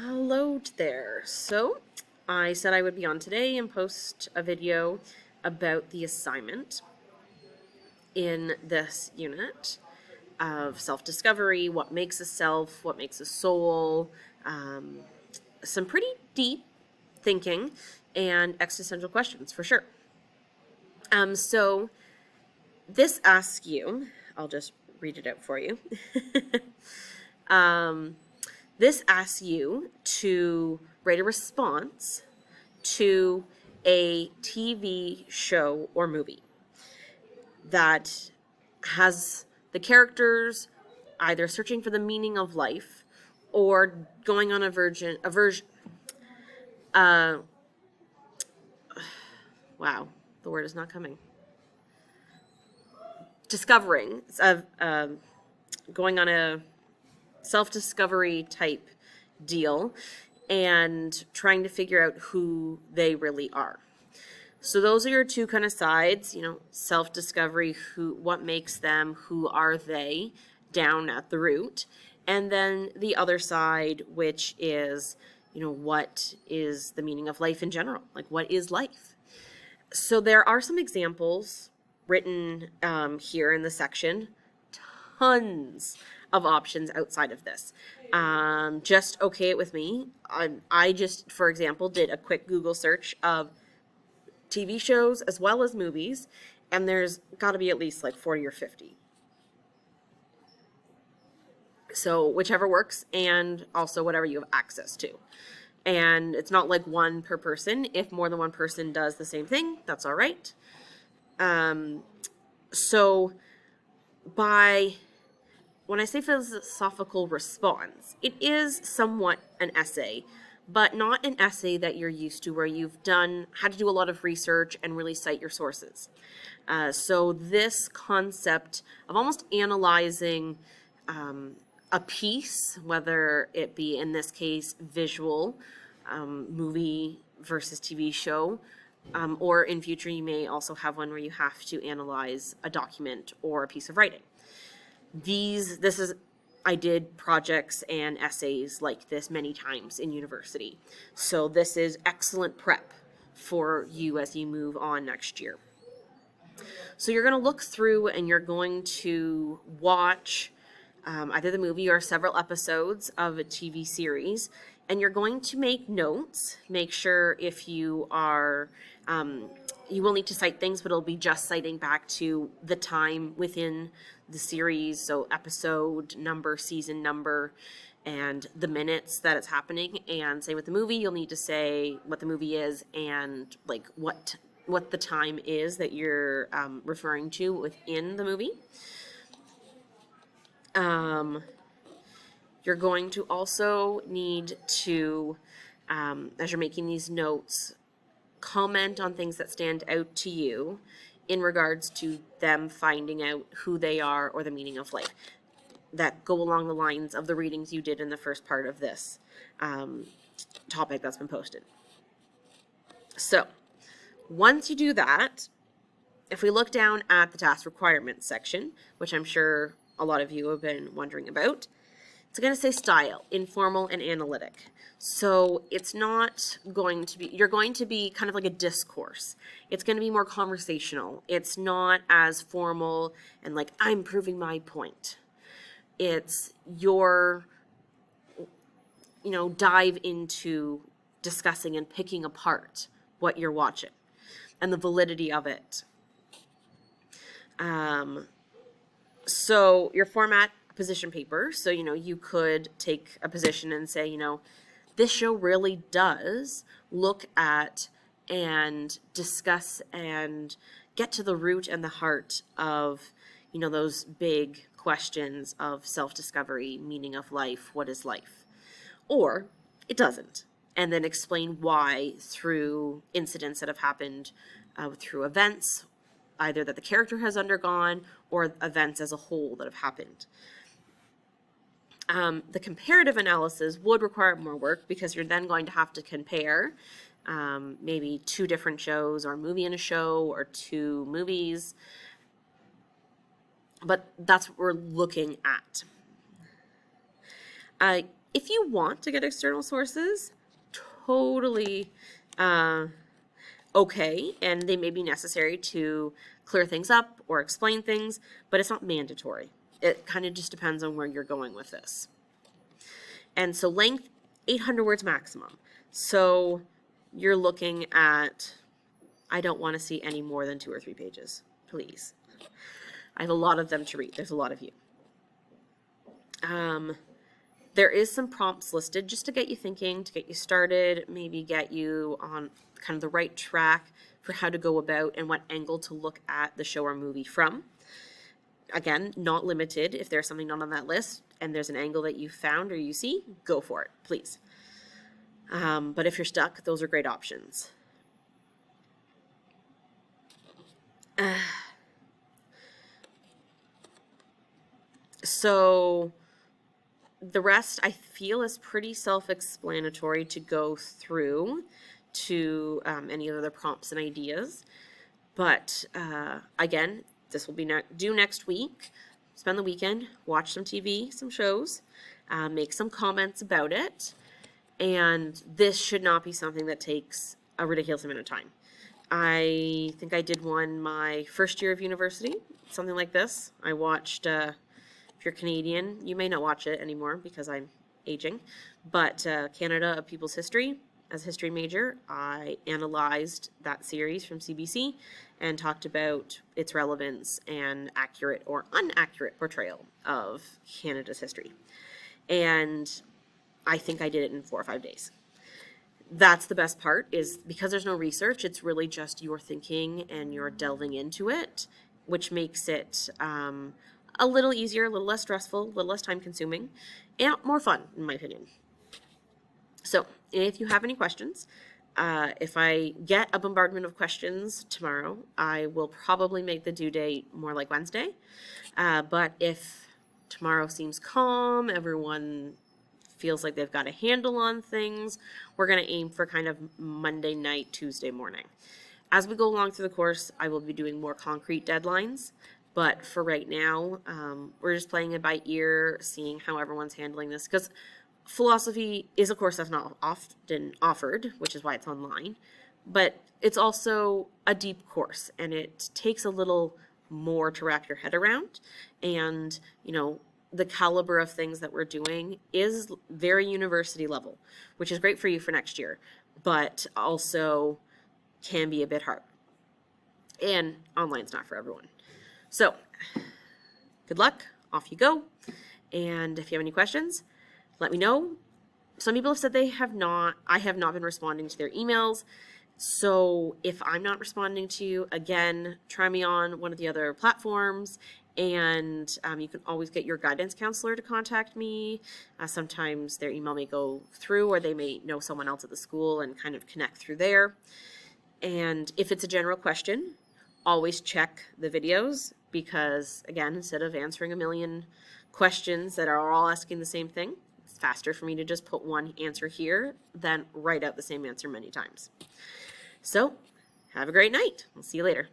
Hello there. So, I said I would be on today and post a video about the assignment in this unit of self-discovery, what makes a self, what makes a soul, um, some pretty deep thinking and existential questions for sure. So this asks you, I'll just read it out for you. This asks you to write a response to a TV show or movie that has the characters either searching for the meaning of life or going on uh wow, the word is not coming. Discovering of going on a self-discovery type deal and trying to figure out who they really are. So those are your two kind of sides, self-discovery, what makes them, who are they, down at the root. And then the other side, which is, what is the meaning of life in general? Like, what is life? So there are some examples written here in the section. Tons of options outside of this. Just okay it with me. I just, for example, did a quick Google search of TV shows as well as movies, and there's got to be at least like 40 or 50. So whichever works, and also whatever you have access to. And it's not like one per person. If more than one person does the same thing, that's all right. So when I say philosophical response, it is somewhat an essay, but not an essay that you're used to where you've had to do a lot of research and really cite your sources. So this concept of almost analyzing a piece, whether it be in this case visual, movie versus TV show, or in future you may also have one where you have to analyze a document or a piece of writing. I did projects and essays like this many times in university. So this is excellent prep for you as you move on next year. So you're going to look through and you're going to watch either the movie or several episodes of a TV series, and you're going to make notes. Make sure if you are, you will need to cite things, but it'll be just citing back to the time within the series, so episode number, season number, and the minutes that it's happening. And same with the movie, you'll need to say what the movie is and like what the time is that you're referring to within the movie. You're going to also need to, as you're making these notes, comment on things that stand out to you in regards to them finding out who they are or the meaning of life that go along the lines of the readings you did in the first part of this topic that's been posted. So once you do that, if we look down at the task requirements section, which I'm sure a lot of you have been wondering about, it's going to say style, informal and analytic. So it's not going to be, you're going to be kind of like a discourse. It's going to be more conversational. It's not as formal and like, I'm proving my point. It's your, dive into discussing and picking apart what you're watching and the validity of it. So your format, position paper. So, you could take a position and say, this show really does look at and discuss and get to the root and the heart of, those big questions of self-discovery, meaning of life, what is life? Or it doesn't. And then explain why through incidents that have happened, through events, either that the character has undergone or events as a whole that have happened. The comparative analysis would require more work because you're then going to have to compare maybe two different shows or a movie and a show or two movies. But that's what we're looking at. If you want to get external sources, totally okay, and they may be necessary to clear things up or explain things, but it's not mandatory. It kind of just depends on where you're going with this. And so length, 800 words maximum. So you're looking at, I don't want to see any more than 2 or 3 pages, please. I have a lot of them to read. There's a lot of you. There is some prompts listed just to get you thinking, to get you started, maybe get you on kind of the right track for how to go about and what angle to look at the show or movie from. Again, not limited. If there's something not on that list and there's an angle that you found or you see, go for it, please. But if you're stuck, those are great options. So the rest I feel is pretty self-explanatory to go through to any of the prompts and ideas. But again, this will be due next week. Spend the weekend, watch some TV, some shows, make some comments about it. And this should not be something that takes a ridiculous amount of time. I think I did one my first year of university, something like this. I watched, if you're Canadian, you may not watch it anymore because I'm aging, but Canada, A People's History. As a history major, I analyzed that series from CBC and talked about its relevance and accurate or inaccurate portrayal of Canada's history. And I think I did it in 4 or 5 days. That's the best part, is because there's no research, it's really just your thinking and you're delving into it, which makes it a little easier, a little less stressful, a little less time consuming, and more fun, in my opinion. So if you have any questions, if I get a bombardment of questions tomorrow, I will probably make the due date more like Wednesday. But if tomorrow seems calm, everyone feels like they've got a handle on things, we're going to aim for kind of Monday night, Tuesday morning. As we go along through the course, I will be doing more concrete deadlines. But for right now, we're just playing it by ear, seeing how everyone's handling this. Because philosophy is a course that's not often offered, which is why it's online. But it's also a deep course, and it takes a little more to wrap your head around. And, you know, the caliber of things that we're doing is very university level, which is great for you for next year, but also can be a bit hard. And online's not for everyone. So, good luck, off you go. And if you have any questions, let me know. Some people have said I have not been responding to their emails. So if I'm not responding to you, again, try me on one of the other platforms, and you can always get your guidance counselor to contact me. Sometimes their email may go through, or they may know someone else at the school and kind of connect through there. And if it's a general question, always check the videos, because again, instead of answering a million questions that are all asking the same thing, it's faster for me to just put one answer here than write out the same answer many times. So have a great night. I'll see you later.